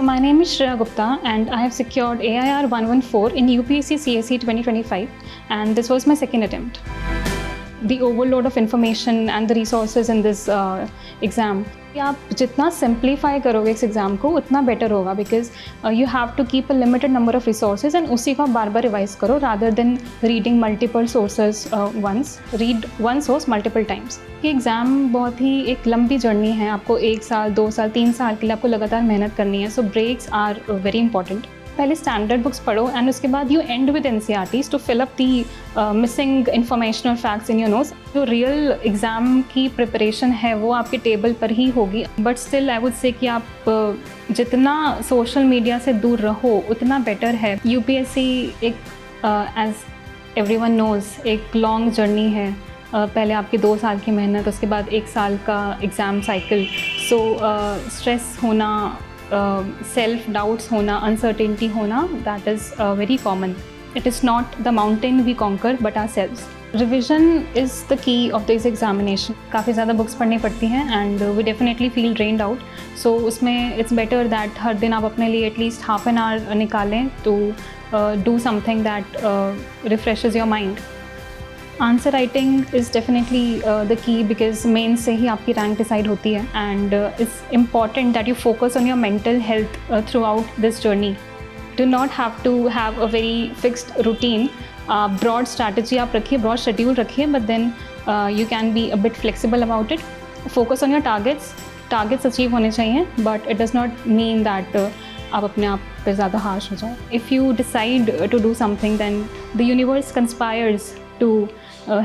my name is Shreya Gupta and I have secured AIR 114 in UPSC CSE 2025 and this was my second attempt. The overload of information and the resources in this exam, आप जितना simplify करोगे इस exam को उतना better होगा because you have to keep a limited number of resources and उसी को आप बार बार revise करो rather than reading multiple sources once. Read one source multiple times. ये एग्ज़ाम बहुत ही एक लंबी जर्नी है, आपको 1 साल 2 साल 3 साल के लिए आपको लगातार मेहनत करनी है, so breaks are very important. पहले स्टैंडर्ड बुक्स पढ़ो एंड उसके बाद you end with NCERTs to fill up the missing information और फैक्ट्स इन योर नोट्स. जो रियल एग्ज़ाम की प्रिपरेशन है वो आपके टेबल पर ही होगी, बट स्टिल आई वुड से कि आप जितना सोशल मीडिया से दूर रहो उतना बेटर है. UPSC एक एज एवरीवन नोज़ एक लॉन्ग जर्नी है. पहले आपकी 2 साल की मेहनत, उसके बाद 1 साल का एग्ज़ाम साइकिल. सो स्ट्रेस होना, सेल्फ डाउट्स होना, अनसर्टेनिटी होना, that is very common. It is not the mountain we conquer but ourselves. Revision is the key of this examination. काफ़ी ज़्यादा बुक्स पढ़नी पड़ती हैं and we definitely feel drained out. So उसमें it's better that हर दिन आप अपने लिए एटलीस्ट हाफ एन आवर निकालें to do something that refreshes your mind. Answer writing is definitely the key because mains से ही आपकी रैंक डिसाइड होती है and it's important that you focus on your mental health throughout this journey. Do not have to have a very fixed routine. Broad strategy आप रखिए, broad schedule रखिए, but then you can be a bit flexible about it. Focus on your targets achieve होने चाहिए, but it does not mean that आप अपने आप पे ज़्यादा हार्श हो जाओ. If you decide to do something then the universe conspires to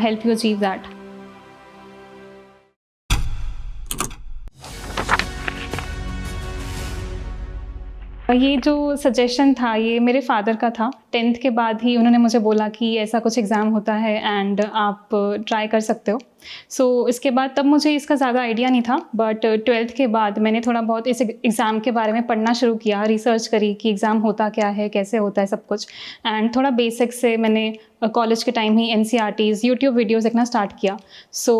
help you achieve that. ये जो सजेशन था ये मेरे फादर का था. 10th के बाद ही उन्होंने मुझे बोला कि ऐसा कुछ एग्ज़ाम होता है एंड आप ट्राई कर सकते हो. सो इसके बाद तब मुझे इसका ज़्यादा आइडिया नहीं था, बट 12th के बाद मैंने थोड़ा बहुत इस एग्ज़ाम के बारे में पढ़ना शुरू किया, रिसर्च करी कि एग्ज़ाम होता क्या है, कैसे होता है सब कुछ. एंड थोड़ा बेसिक से मैंने कॉलेज के टाइम ही NCERTs, यूट्यूब वीडियोज़ देखना स्टार्ट किया. सो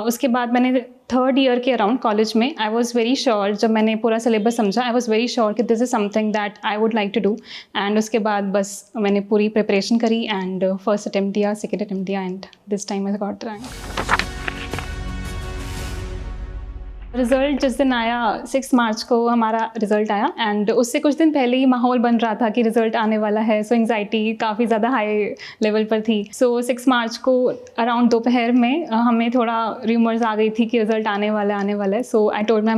उसके बाद मैंने 3rd ईयर के अराउंड कॉलेज में आई वॉज़ वेरी श्योर, जब मैंने पूरा सिलेबस समझा, आई वॉज़ वेरी श्योर कि this is something that I would like to do. And उसके बाद बस मैंने पूरी प्रिपरेशन करी एंड फर्स्ट अटैम्प्ट दिया, सेकेंड अटैम्प्ट दिया and this time I got rank. Result जिस दिन आया 6 मार्च को हमारा रिज़ल्ट आया एंड उससे कुछ दिन पहले ही माहौल बन रहा था कि रिज़ल्ट आने वाला है. सो एंग्जाइटी काफ़ी ज़्यादा हाई लेवल पर थी. सो 6 मार्च को अराउंड दोपहर में हमें थोड़ा र्यूमर्स आ गई थी कि रिज़ल्ट आने वाला है. So I told my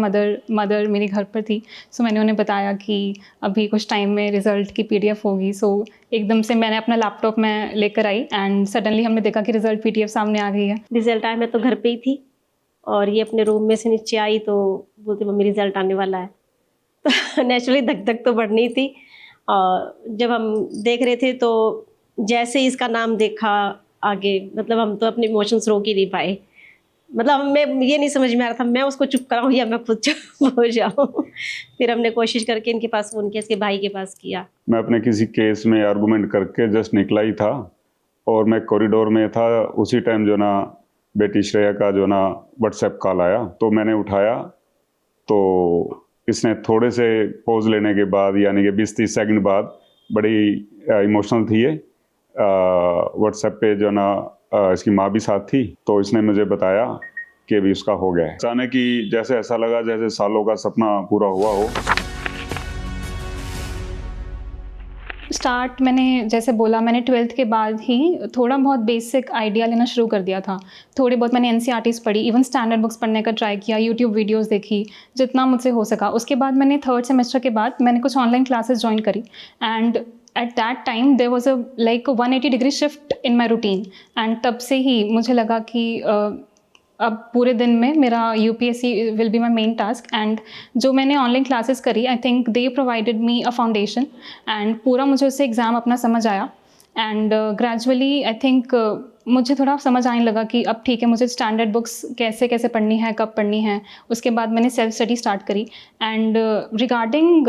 mother मेरी घर पर थी. सो मैंने उन्हें बताया कि अभी कुछ टाइम में रिज़ल्ट की PDF होगी. सो एकदम से मैंने अपना लैपटॉप में लेकर आई एंड सडनली हमने देखा कि रिज़ल्ट PDF सामने आ गई है. रिज़ल्ट आया, मैं तो घर पे ही थी और ये अपने रूम में से नीचे आई तो बोलती मम्मी रिज़ल्ट आने वाला है. तो नेचुरली धक धक तो बढ़नी थी. और जब हम देख रहे थे तो जैसे ही इसका नाम देखा आगे, मतलब हम तो अपने इमोशंस रोक ही नहीं पाए. मतलब हमें ये नहीं समझ में आ रहा था मैं उसको चुप कराऊँ या मैं खुद चुप हो जाऊँ. फिर हमने कोशिश करके इनके पास फ़ोन किया, इसके भाई के पास किया. मैं अपने किसी केस में आर्गूमेंट करके जस्ट निकला ही था और मैं कॉरिडोर में था. उसी टाइम जो ना बेटी श्रेया का जो ना व्हाट्सएप कॉल आया तो मैंने उठाया. तो इसने थोड़े से पॉज लेने के बाद यानी कि 20-30 सेकंड बाद बड़ी इमोशनल थी ये. व्हाट्सएप पे जो ना इसकी माँ भी साथ थी. तो इसने मुझे बताया कि अभी उसका हो गया है. अचानक ही जैसे ऐसा लगा जैसे सालों का सपना पूरा हुआ हो. स्टार्ट मैंने जैसे बोला, मैंने 12th के बाद ही थोड़ा बहुत बेसिक आइडिया लेना शुरू कर दिया था. थोड़ी बहुत मैंने NCERTs पढ़ी, इवन स्टैंडर्ड बुक्स पढ़ने का ट्राई किया, यूट्यूब वीडियोस देखी जितना मुझसे हो सका. उसके बाद मैंने 3rd सेमेस्टर के बाद मैंने कुछ ऑनलाइन क्लासेस ज्वाइन करी and at that time there was a like 180 degree shift in my routine. And तब से ही मुझे लगा कि अब पूरे दिन में मेरा UPSC will be my main task. And जो मैंने ऑनलाइन क्लासेस करी, I think they provided me a foundation and पूरा मुझे उससे एग्ज़ाम अपना समझ आया. एंड ग्रेजुअली आई थिंक मुझे थोड़ा समझ आने लगा कि अब ठीक है, मुझे स्टैंडर्ड बुक्स कैसे कैसे पढ़नी है, कब पढ़नी है। उसके बाद मैंने सेल्फ स्टडी स्टार्ट करी। And regarding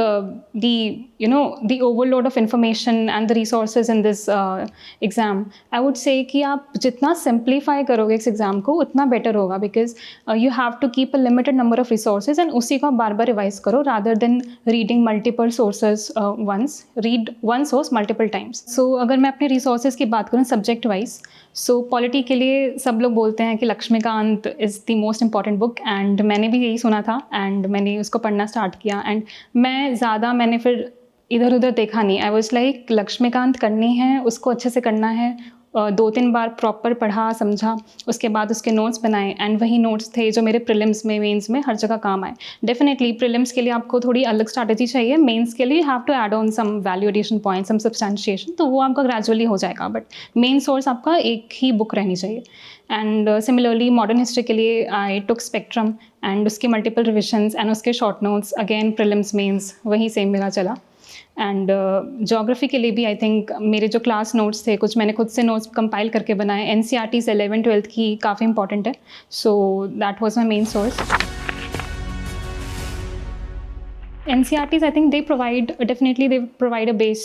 the overload of information and the resources in this exam, I would से कि आप जितना सिंप्लीफाई करोगे इस एग्ज़ाम को उतना बेटर होगा, because you have to keep a limited number of resources and उसी को आप बार बार रिवाइज करो, rather than reading multiple sources once. Read one source multiple times. So अगर मैं अपने रिसोर्सेज की बात करूँ सब्जेक्ट वाइज, सो पॉलिटी के लिए सब लोग बोलते हैं कि Laxmikanth is the most important book, and मैंने भी यही सुना था एंड मैंने उसको पढ़ना स्टार्ट किया। एंड मैंने फिर इधर उधर देखा नहीं। आई वॉज लाइक लक्ष्मीकांत करनी है, उसको अच्छे से करना है। 2-3 बार प्रॉपर पढ़ा समझा, उसके बाद उसके नोट्स बनाए, एंड वही नोट्स थे जो मेरे प्रीलिम्स में, मेंस में हर जगह काम आए। डेफिनेटली प्रीलिम्स के लिए आपको थोड़ी अलग स्ट्रैटेजी चाहिए, मेंस के लिए you have to add on some value addition point, some substantiation, तो वो आपका ग्रेजुअली हो जाएगा, बट मेन सोर्स आपका एक ही बुक रहनी चाहिए। एंड सिमिलरली मॉडर्न हिस्ट्री के लिए आई टुक स्पेक्ट्रम एंड उसके मल्टीपल रिविजन्स एंड उसके short notes, again prelims mains वही सेम मेरा चला। एंड जोग्राफी के लिए भी आई थिंक मेरे जो क्लास नोट्स थे, कुछ मैंने खुद से नोट्स कंपाइल करके बनाए। NCERTs 11th-12th की काफ़ी इंपॉर्टेंट है, so that was my main source. NCERTs, I think they provide a base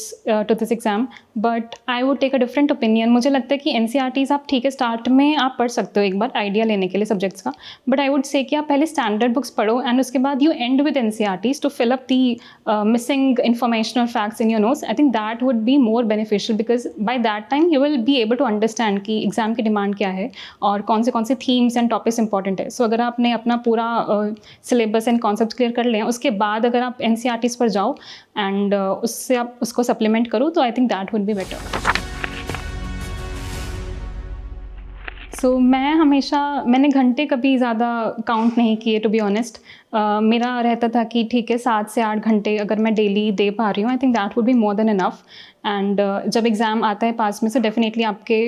to this exam, but I would take a different opinion. मुझे लगता है कि NCERTs आप ठीक है स्टार्ट में आप पढ़ सकते हो एक बार आइडिया लेने के लिए सब्जेक्ट्स का, बट आई वुड से कि आप पहले स्टैंडर्ड बुक्स पढ़ो एंड उसके बाद you end with NCERTs to fill up the missing information और facts in your notes. I think that would be more beneficial, because by that time you will be able to understand कि exam की demand क्या है और कौन से themes and topics important है। सो अगर आपने अपना पूरा सिलेबस एंड कॉन्सेप्ट क्लियर कर लें, उसके बाद अगर आप NCERTs पर जाओ एंड उससे आप उसको सप्लीमेंट करो, तो I think that would be better. So मैंने घंटे कभी ज़्यादा काउंट नहीं किए, टू बी ऑनेस्ट। मेरा रहता था कि ठीक है 7 से 8 घंटे अगर मैं डेली दे पा रही हूँ, आई think that would be more than enough. And जब एग्ज़ाम आता है पास में, से डेफिनेटली आपके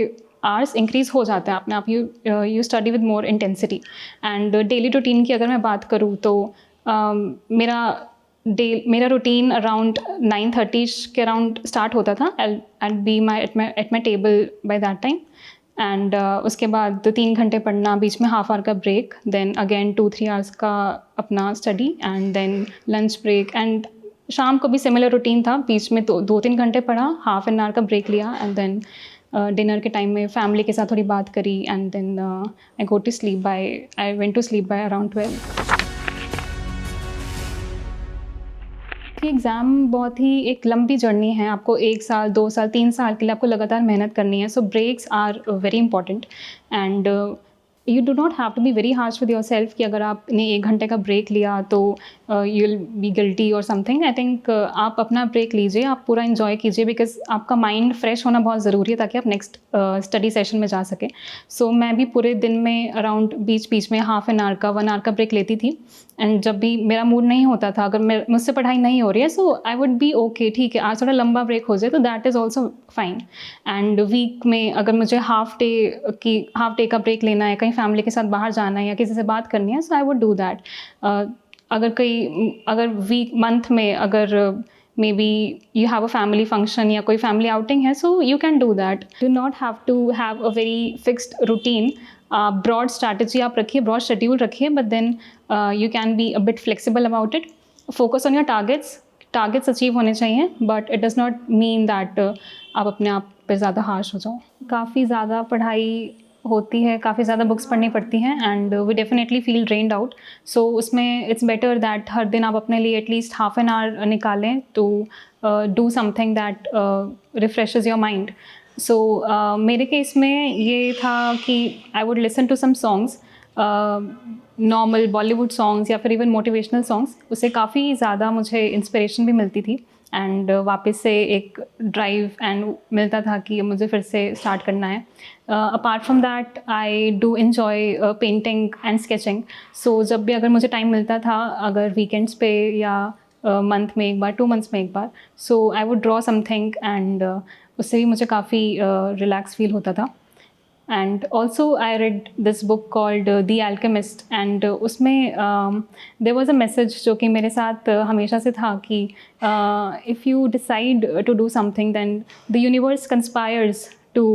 आवर्स इंक्रीज़ हो जाता है अपने आप, you study with more intensity. And daily routine की अगर मैं बात करूँ तो मेरा रूटीन अराउंड 9:30 के अराउंड स्टार्ट होता था। I'll be at my table by that time, and उसके बाद 3 घंटे पढ़ना, बीच में हाफ आवर का ब्रेक, देन अगेन 2-3 आवर्स का अपना study, and then lunch break. And शाम को भी सिमिलर रूटीन था, बीच में 2-3 घंटे पढ़ा, हाफ एन आवर का ब्रेक लिया, एंड देन डिनर के टाइम में फैमिली के साथ थोड़ी बात करी, and then I went to sleep by around 12। Exam बहुत ही एक लंबी जर्नी है, आपको 1 साल 2 साल 3 साल के लिए आपको लगातार मेहनत करनी है। So breaks are very important, and you do not have to be very harsh with yourself कि अगर आपने 1 घंटे का ब्रेक लिया तो यू विल बी गिल्टी और समथिंग। आई थिंक आप अपना ब्रेक लीजिए, आप पूरा इन्जॉय कीजिए, बिकॉज आपका माइंड फ्रेश होना बहुत ज़रूरी है ताकि आप नेक्स्ट स्टडी सेशन में जा सकें। सो मैं भी पूरे दिन में अराउंड बीच में हाफ एन आवर का 1 आवर का ब्रेक लेती थी। एंड जब भी मेरा मूड नहीं होता था, अगर मुझसे पढ़ाई नहीं हो रही है, so I would be okay, ठीक है आज थोड़ा लंबा ब्रेक हो जाए तो that is also fine. And week में अगर मुझे हाफ डे का ब्रेक लेना है, कहीं फैमिली के साथ बाहर जाना है या किसी से बात करनी है, so I would do that. अगर मंथ में अगर maybe you have a family function या कोई फैमिली आउटिंग है, so you can do that. Do not have to have a very fixed routine, broad strategy आप रखिए, broad schedule रखिए, but then you can be a bit flexible about it. Focus on your targets achieve होने चाहिए, but it does not mean that आप अपने आप पे ज़्यादा हार्श हो जाओ। काफ़ी ज़्यादा पढ़ाई होती है, काफ़ी ज़्यादा बुक्स पढ़नी पड़ती हैं, and we definitely feel drained out. So उसमें इट्स बेटर दैट हर दिन आप अपने लिए एटलीस्ट हाफ एन आवर निकालें to do something that refreshes your mind. So मेरे केस में ये था कि I would listen to some songs, normal Bollywood songs या फिर इवन मोटिवेशनल सॉन्ग्स। उससे काफ़ी ज़्यादा मुझे इंस्पिरेशन भी मिलती थी, एंड वापस से एक ड्राइव एंड मिलता था कि मुझे फिर से स्टार्ट करना है। Apart from that I do enjoy painting and sketching. So जब भी अगर मुझे टाइम मिलता था, अगर वीकेंड्स पे या मंथ में एक बार, 2 मंथ्स में एक बार, so I would draw something, and उससे भी मुझे काफ़ी रिलैक्स फील होता था। And also I read this book called the Alchemist, and उसमें देयर वाज अ मैसेज जो कि मेरे साथ हमेशा से था कि if you decide to do something, then the universe conspires to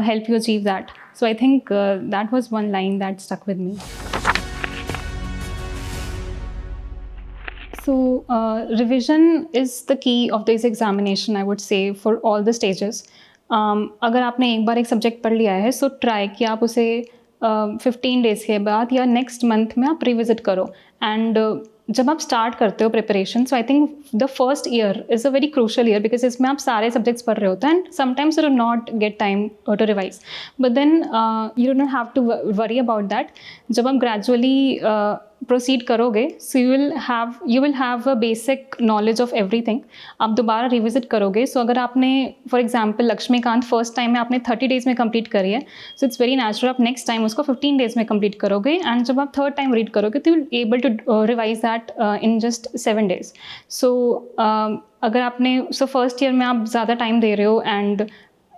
help you achieve that. So I think that was one line that stuck with me. So revision is the key of this examination, I would say, for all the stages. अगर आपने एक बार एक subject पढ़ लिया है, so try कि आप उसे 15 डेज़ के बाद या नेक्स्ट मंथ में आप रिविज़िट करो. एंड जब आप स्टार्ट करते हो preparation, so I think the first year is a very crucial year, because इसमें आप सारे सब्जेक्ट्स पढ़ रहे होते हैं and sometimes you do not get time to revise, but then you don't have to worry about that. जब आप gradually proceed करोगे, so you will have a basic knowledge of everything. आप दोबारा रिविजिट करोगे. सो अगर आपने for example Laxmikanth first time में आपने 30 डेज़ में कंप्लीट करी है, सो इट्स वेरी नेचुरल आप नेक्स्ट टाइम उसको 15 डेज़ में कंप्लीट करोगे. एंड जब आप थर्ड टाइम रीड करोगे तो you will able to revise that in just 7 days. So अगर आपने फर्स्ट ईयर में आप ज़्यादा टाइम दे रहे हो and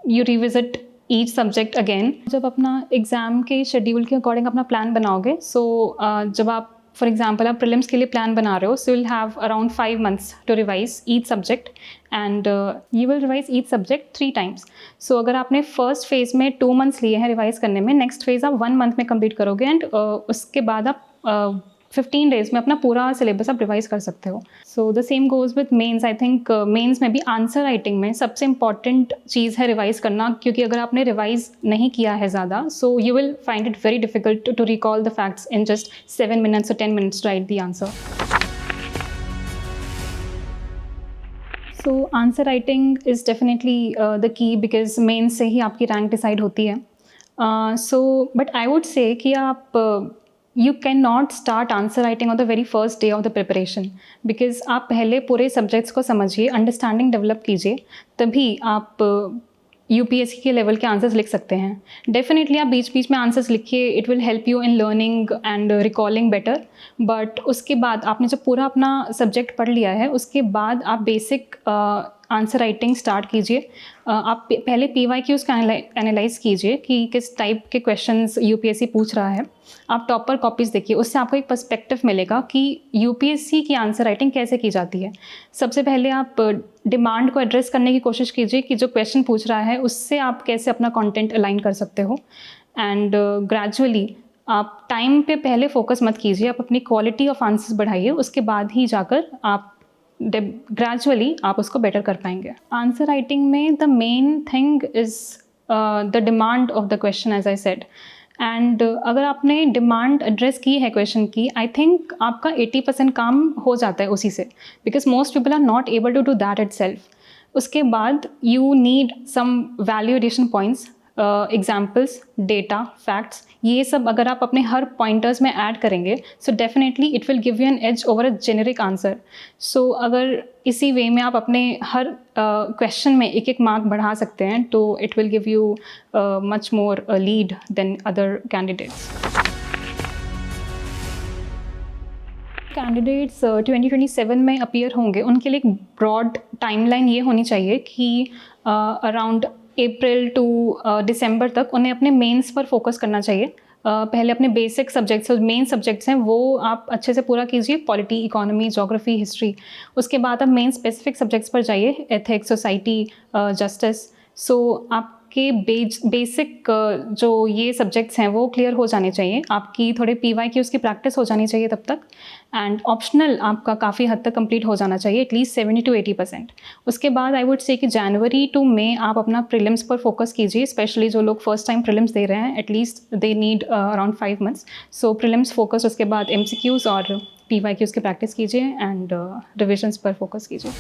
you revisit each subject again. जब अपना एग्ज़ाम के शेड्यूल के अकॉर्डिंग अपना प्लान बनाओगे, सो जब आप फॉर एग्जाम्पल आप प्रीलिम्स के लिए प्लान बना रहे हो, so will have around 5 months to revise each subject and you will revise each subject 3 times. So अगर आपने फर्स्ट फेज़ में 2 months लिए हैं रिवाइज करने में, नेक्स्ट फेज़ आप 1 month में कंप्लीट करोगे एंड उसके बाद आप 15 days में अपना पूरा सिलेबस आप रिवाइज कर सकते हो. So the same goes with mains. I think mains में भी आंसर राइटिंग में सबसे इंपॉर्टेंट चीज़ है रिवाइज करना, क्योंकि अगर आपने रिवाइज नहीं किया है ज़्यादा, so you will find it very difficult to recall the facts in just 7 minutes or 10 minutes to write the answer. So answer writing is definitely the key, because main से ही आपकी रैंक डिसाइड होती है. So but I would say कि आप you cannot start answer writing on the very first day of the preparation, because आप पहले पूरे सब्जेक्ट्स को समझिए, अंडरस्टैंडिंग डेवलप कीजिए, तभी आप यूपीएससी के लेवल के आंसर्स लिख सकते हैं. डेफिनेटली आप बीच बीच में आंसर्स लिखिए, it will help you in learning and recalling better. But उसके बाद आपने जब पूरा अपना सब्जेक्ट पढ़ लिया है, उसके बाद आप बेसिक आंसर राइटिंग स्टार्ट कीजिए. आप पहले PYQs का एनालाइज कीजिए कि किस टाइप के क्वेश्चंस यूपीएससी पूछ रहा है. आप टॉपर कॉपीज़ देखिए, उससे आपको एक पर्सपेक्टिव मिलेगा कि यूपीएससी की आंसर राइटिंग कैसे की जाती है. सबसे पहले आप डिमांड को एड्रेस करने की कोशिश कीजिए कि जो क्वेश्चन पूछ रहा है उससे आप कैसे अपना कंटेंट अलाइन कर सकते हो. एंड ग्रेजुअली आप टाइम पे पहले फोकस मत कीजिए, आप अपनी क्वालिटी ऑफ आंसर्स बढ़ाइए, उसके बाद ही जाकर आप ग्रेजुअली आप उसको बेटर कर पाएंगे. आंसर राइटिंग में the main thing is the demand of the question, as I said. And अगर आपने डिमांड एड्रेस की है क्वेश्चन की, आई थिंक आपका 80% काम हो जाता है उसी से, because most people are not able to do that itself. उसके बाद you need some value addition points, examples, data, facts. ये सब अगर आप अपने हर पॉइंटर्स में ऐड करेंगे, so definitely it will give you an edge over a generic answer. So अगर इसी वे में आप अपने हर क्वेश्चन में एक एक मार्क बढ़ा सकते हैं, तो it will give you much more lead than other candidates. Candidates 2027 में अपीयर होंगे, उनके लिए एक ब्रॉड टाइमलाइन ये होनी चाहिए कि अराउंड अप्रैल टू दिसंबर तक उन्हें अपने मेंस पर फोकस करना चाहिए. पहले अपने बेसिक सब्जेक्ट्स, मेन सब्जेक्ट्स हैं, वो आप अच्छे से पूरा कीजिए, पॉलिटी, इकोनॉमी, ज्योग्राफी, हिस्ट्री. उसके बाद आप मेन स्पेसिफिक सब्जेक्ट्स पर जाइए, एथिक्स, सोसाइटी, जस्टिस. सो आपके बेसिक जो ये सब्जेक्ट्स हैं वो क्लियर हो जाने चाहिए. आपकी थोड़े PYQs की प्रैक्टिस हो जानी चाहिए तब तक. एंड ऑप्शनल आपका काफ़ी हद तक कंप्लीट हो जाना चाहिए, एटलीस्ट 70 to 80%. उसके बाद आई वुड से कि जनवरी टू मई आप अपना प्रीलिम्स पर फोकस कीजिए. स्पेशली जो लोग फर्स्ट टाइम प्रीलिम्स दे रहे हैं, at least they need around 5 months. So prelims focus, उसके बाद MCQs और PYQs की प्रैक्टिस कीजिए एंड रिविजन्स पर फोकस कीजिए.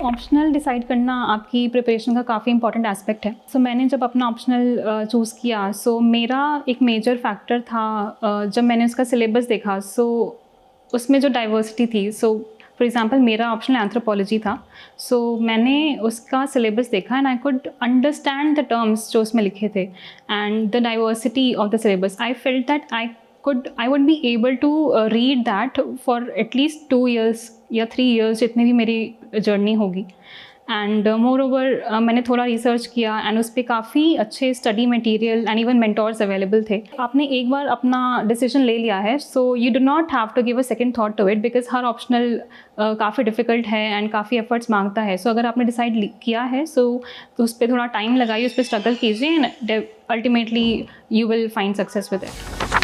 ऑप्शनल डिसाइड करना आपकी प्रिपरेशन का काफ़ी इंपॉर्टेंट एस्पेक्ट है. सो मैंने जब अपना ऑप्शनल चूज़ किया, सो मेरा एक मेजर फैक्टर था जब मैंने उसका सिलेबस देखा, सो उसमें जो डाइवर्सिटी थी. सो फॉर एग्जांपल मेरा ऑप्शनल एंथ्रोपोलॉजी था. सो मैंने उसका सिलेबस देखा and I could understand the terms जो उसमें लिखे थे and the diversity of the syllabus. I felt that I would be able to read that for at least 2 years या 3 years, जितनी भी मेरी जर्नी होगी. एंड मोर ओवर मैंने थोड़ा रिसर्च किया एंड उस पर काफ़ी अच्छे study material and even mentors available थे. आपने एक बार अपना डिसीजन ले लिया है, so you do not have to give a second thought to it, because हर ऑप्शनल काफ़ी डिफ़िकल्ट है एंड काफ़ी एफर्ट्स मांगता है. सो अगर आपने डिसाइड किया है तो उस पर थोड़ा टाइम लगाइए, उस पर स्ट्रगल कीजिए and ultimately you will find success with it.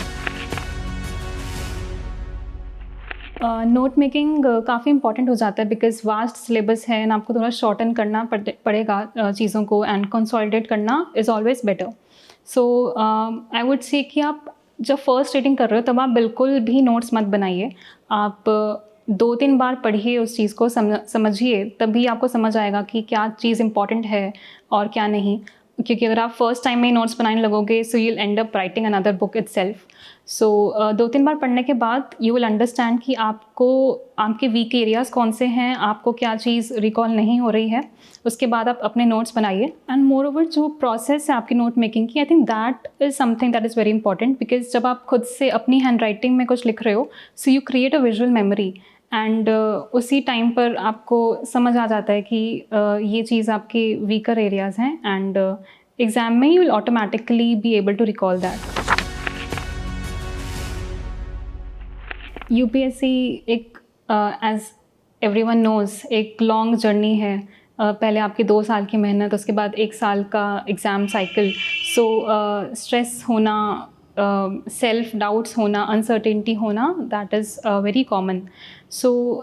Note making काफ़ी इंपॉर्टेंट हो जाता है बिकॉज वास्ट सिलेबस है एंड आपको थोड़ा शॉर्टन करना पड़ेगा चीज़ों को, एंड कंसोलिडेट करना is always better. So I would से कि आप जब फर्स्ट रीडिंग कर रहे हो तब आप बिल्कुल भी नोट्स मत बनाइए. आप 2-3 बार पढ़िए उस चीज़ को, समझिए, तभी आपको समझ आएगा कि क्या चीज़ इंपॉर्टेंट है और क्या नहीं. क्योंकि अगर आप फर्स्ट टाइम में नोट्स बनाने लगोगे so you will end up writing another book itself. So 2-3 बार पढ़ने के बाद यू विल अंडरस्टैंड कि आपको आपके वीक एरियाज़ कौन से हैं, आपको क्या चीज़ रिकॉल नहीं हो रही है. उसके बाद आप अपने नोट्स बनाइए. एंड मोर ओवर जो प्रोसेस है आपकी नोट मेकिंग की, आई think that is something that is very important, because जब आप खुद से अपनी हैंड राइटिंग में कुछ लिख रहे हो so you create a visual memory and उसी टाइम पर आपको समझ आ जाता है कि ये चीज़ आपके वीकर एरियाज़ हैं एंड एग्ज़ाम में you will automatically be able to recall that. UPSC एक एज एवरीवन नोज़ एक लॉन्ग जर्नी है. पहले आपकी 2 साल की मेहनत, उसके बाद 1 साल का एग्ज़ाम साइकिल. सो स्ट्रेस होना, सेल्फ डाउट्स होना, अनसर्टेनिटी होना, that is very common. So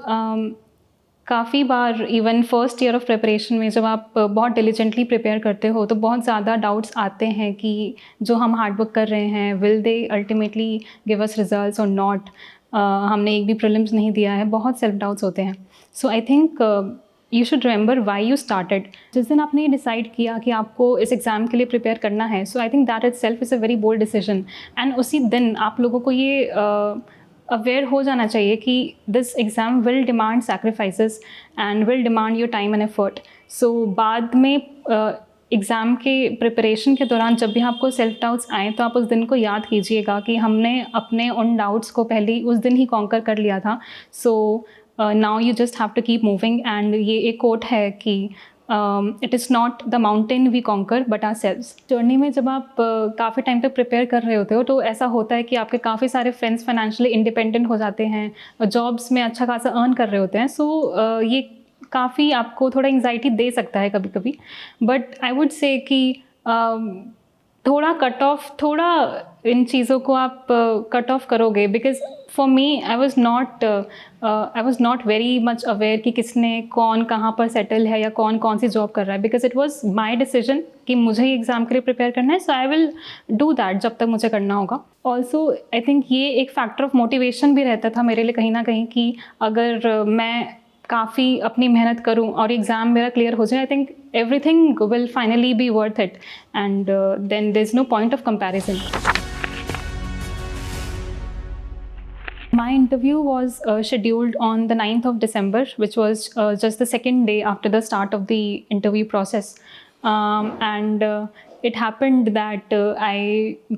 काफ़ी बार even first year of preparation में जब आप बहुत डिलीजेंटली प्रिपेयर करते हो तो बहुत ज़्यादा डाउट्स आते हैं कि जो हम हार्ड वर्क कर रहे हैं will they ultimately give us results और नॉट. हमने एक भी प्रीलिम्स नहीं दिया है, बहुत सेल्फ डाउट्स होते हैं. So I think you should remember why you started. जिस दिन आपने ये डिसाइड किया कि आपको इस एग्ज़ाम के लिए प्रिपेयर करना है, so I think that itself is a very bold decision. And उसी दिन आप लोगों को ये अवेयर हो जाना चाहिए कि this exam will demand sacrifices and will demand your time and effort. So बाद में एग्ज़ाम के प्रिपरेशन के दौरान जब भी आपको सेल्फ डाउट्स आएँ तो आप उस दिन को याद कीजिएगा कि हमने अपने उन डाउट्स को पहले उस दिन ही कॉन्कर कर लिया था. So now you just have to keep moving. And ये एक कोट है कि it is not the mountain we conquer but ourselves. Journey में जब आप काफ़ी टाइम तक प्रिपेयर कर रहे होते हो तो ऐसा होता है कि आपके काफ़ी सारे फ्रेंड्स फाइनेंशियली इंडिपेंडेंट हो जाते हैं, जॉब्स में अच्छा खासा अर्न कर रहे होते हैं. सो ये काफ़ी आपको थोड़ा एंग्जाइटी दे सकता है कभी कभी. बट आई वुड से कि थोड़ा थोड़ा इन चीज़ों को आप कट ऑफ करोगे. Because for me I was not very much aware कि किसने कौन कहाँ पर सेटल है या कौन सी जॉब कर रहा है. Because it was my decision कि मुझे ही एग्ज़ाम के लिए प्रिपेयर करना है. So I will do that जब तक मुझे करना होगा. ऑल्सो आई थिंक ये एक फैक्टर ऑफ मोटिवेशन भी रहता था मेरे लिए कहीं ना कहीं कि अगर मैं काफ़ी अपनी मेहनत करूं और एग्ज़ाम मेरा क्लियर हो जाए, I think everything will finally be worth it and then there is no point of comparison. My interview was scheduled on the 9th of December, which was just the second day after the start of the interview process. And it happened that I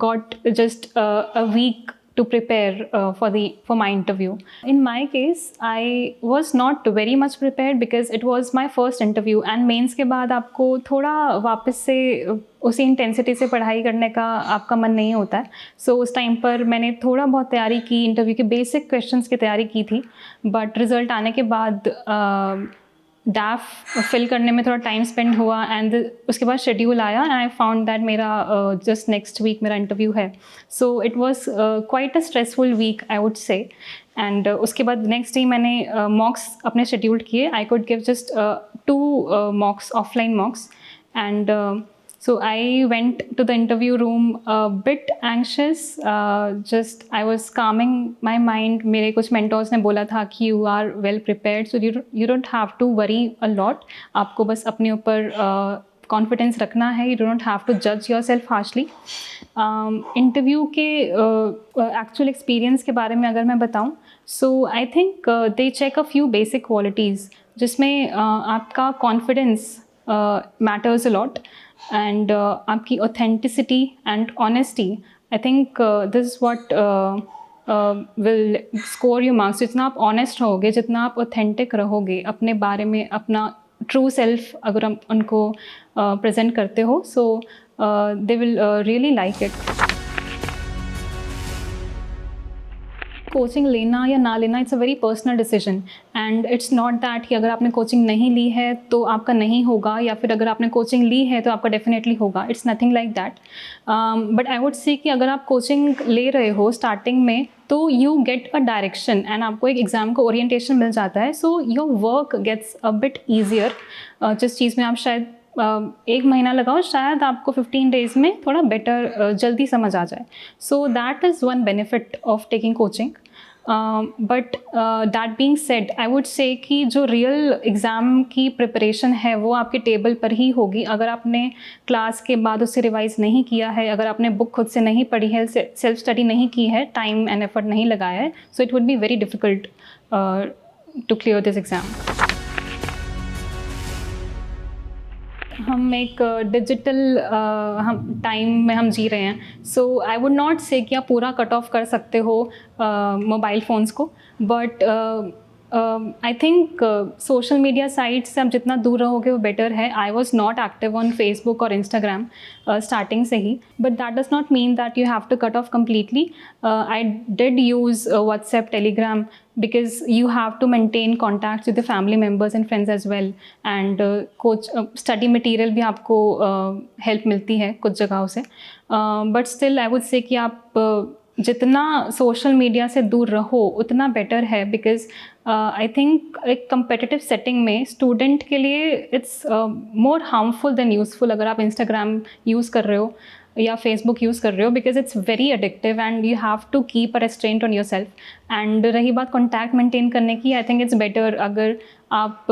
got just a week to prepare for my interview. In my case, I was not very much prepared because it was my first interview and mains के बाद आपको थोड़ा वापस से उसी intensity से पढ़ाई करने का आपका मन नहीं होता है. सो उस टाइम पर मैंने थोड़ा बहुत तैयारी की, इंटरव्यू के बेसिक क्वेश्चंस की तैयारी की थी. बट रिज़ल्ट आने के बाद डैफ फिल करने में थोड़ा टाइम स्पेंड हुआ एंड उसके बाद शेड्यूल आया एंड आई फाउंड दैट मेरा जस्ट नेक्स्ट वीक मेरा इंटरव्यू है. So it was quite a stressful week I would say. And उसके बाद नेक्स्ट डे मैंने मॉक्स अपने शेड्यूल किए. I could give just 2 mocks, offline mocks. And so I went to the interview room a bit anxious. Just I was calming my mind. मेरे कुछ mentors ने बोला था कि you are well prepared, so you don't have to worry a lot. आपको बस अपने ऊपर confidence रखना है. You do not have to judge yourself harshly. Interview के actual experience के बारे में अगर मैं बताऊँ, so I think they check a few basic qualities जिसमें आपका confidence matters a lot. And आपकी authenticity and honesty, I think this is what will score your marks. जितना आप honest रहोगे, जितना आप authentic रहोगे, अपने बारे में अपना ट्रू सेल्फ अगर हम उनको प्रेजेंट करते हो, so they will really like it. Coaching लेना या ना लेना, it's a very personal decision, and it's not that कि अगर आपने कोचिंग नहीं ली है तो आपका नहीं होगा, या फिर अगर आपने कोचिंग ली है तो आपका डेफिनेटली होगा। It's nothing like that. But I would से कि अगर आप कोचिंग ले रहे हो स्टार्टिंग में तो you get a direction and आपको एक एग्ज़ाम का ओरिएंटेशन मिल जाता है, so your work gets a bit easier. जिस चीज़ में आप शायद 1 महीना लगाओ, शायद आपको 15 डेज़ में थोड़ा बेटर जल्दी समझ आ जाए। So that is one benefit of taking coaching. But that being said, I would से कि जो रियल एग्ज़ाम की प्रिपरेशन है वो आपके टेबल पर ही होगी। अगर आपने क्लास के बाद उससे रिवाइज़ नहीं किया है, अगर आपने बुक खुद से नहीं पढ़ी है, सेल्फ स्टडी नहीं की है, टाइम एंड एफर्ट नहीं लगाया है, so it would be very difficult to clear this exam. हम एक डिजिटल हम टाइम में हम जी रहे हैं, सो आई वुड नॉट से कि आप पूरा कट ऑफ कर सकते हो मोबाइल फ़ोन्स को, but I think social media sites से आप जितना दूर रहोगे वो बेटर है। I was not active on Facebook और इंस्टाग्राम स्टार्टिंग से ही, but that does not mean that you have to cut off completely. I did use WhatsApp, Telegram, because you have to maintain contacts with the family members and friends as well, and coach study material भी आपको help मिलती है कुछ जगहों से, but still I would say कि आप जितना सोशल मीडिया से दूर रहो उतना बेटर है, बिकॉज आई थिंक एक competitive सेटिंग में स्टूडेंट के लिए it's more harmful than useful अगर आप इंस्टाग्राम यूज़ कर रहे हो या फेसबुक यूज़ कर रहे हो, because it's very addictive and you have to keep a restraint on yourself. And रही बात कॉन्टैक्ट मेंटेन करने की, आई थिंक इट्स बेटर अगर आप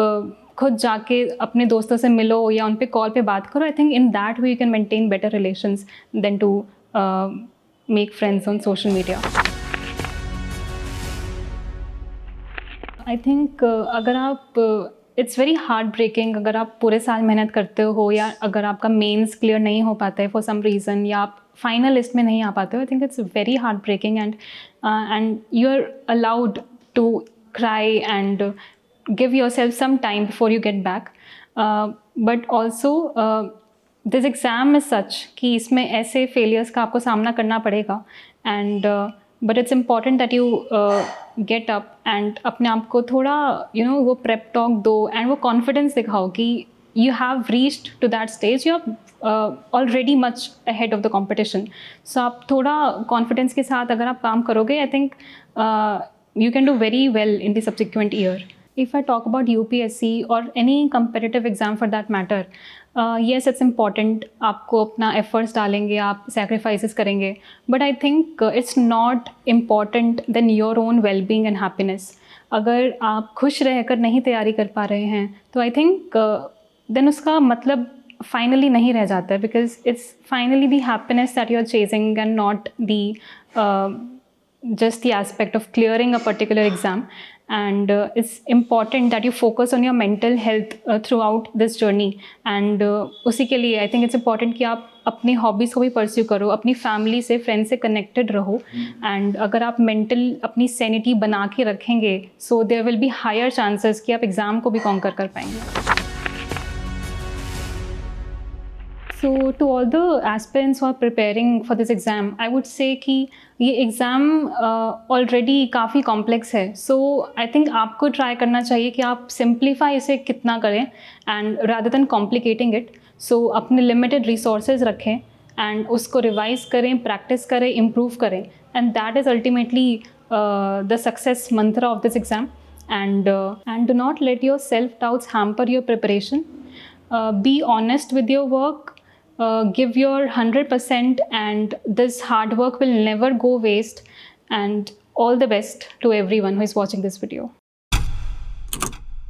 खुद जाके अपने दोस्तों से मिलो या उन पे कॉल पे बात करो। I think in that way you can maintain better relations than to make friends on social media. I think अगर आप इट्स वेरी हार्ट ब्रेकिंग अगर आप पूरे साल मेहनत करते हो या अगर आपका मेंस क्लियर नहीं हो पाता है फॉर सम रीज़न या आप फाइनल लिस्ट में नहीं आ पाते हो। I think it's very heart breaking and you are allowed to cry and give yourself some time before you get back, but also this exam is such कि इसमें ऐसे फेलियर्स का आपको सामना करना पड़ेगा, and but it's important that you get up and अपने आप को थोड़ा वो प्रेप टॉक दो एंड वो कॉन्फिडेंस दिखाओ कि you have reached to that stage, you are already much ahead of the competition. So आप थोड़ा कॉन्फिडेंस के साथ अगर आप काम करोगे, I think you can do very well in the subsequent year. If I talk about UPSC or any competitive exam for that matter, yes, it's important, आपको अपना efforts डालेंगे, आप sacrifices करेंगे, but I think it's not important than your own well-being and happiness. अगर आप खुश रहकर नहीं तैयारी कर पा रहे हैं तो I think then उसका मतलब finally नहीं रह जाता है, because it's finally the happiness that you are chasing and not the just the aspect of clearing a particular exam. And it's important that you focus on your mental health throughout this journey, and उसी के लिए I think it's important कि आप अपनी hobbies को भी pursue करो, अपनी फैमिली से, फ्रेंड से कनेक्टेड रहो, एंड अगर आप मेंटल अपनी सैनिटी बना के रखेंगे, so there will be higher chances कि आप एग्ज़ाम को भी कॉन्कर कर पाएंगे। So to all the aspirants who are preparing for this exam, I would say कि ये एग्ज़ाम ऑलरेडी काफ़ी कॉम्प्लेक्स है, सो आई थिंक आपको ट्राई करना चाहिए कि आप सिंप्लीफाई इसे कितना करें and rather than complicating it. So अपने लिमिटेड रिसोर्सेज रखें एंड उसको रिवाइज करें, प्रैक्टिस करें, इम्प्रूव करें, and that is ultimately the success mantra of this exam. And do not let your self doubts hamper your preparation, be honest with your work, give your 100%, and this hard work will never go waste, and all the best to everyone who is watching this video.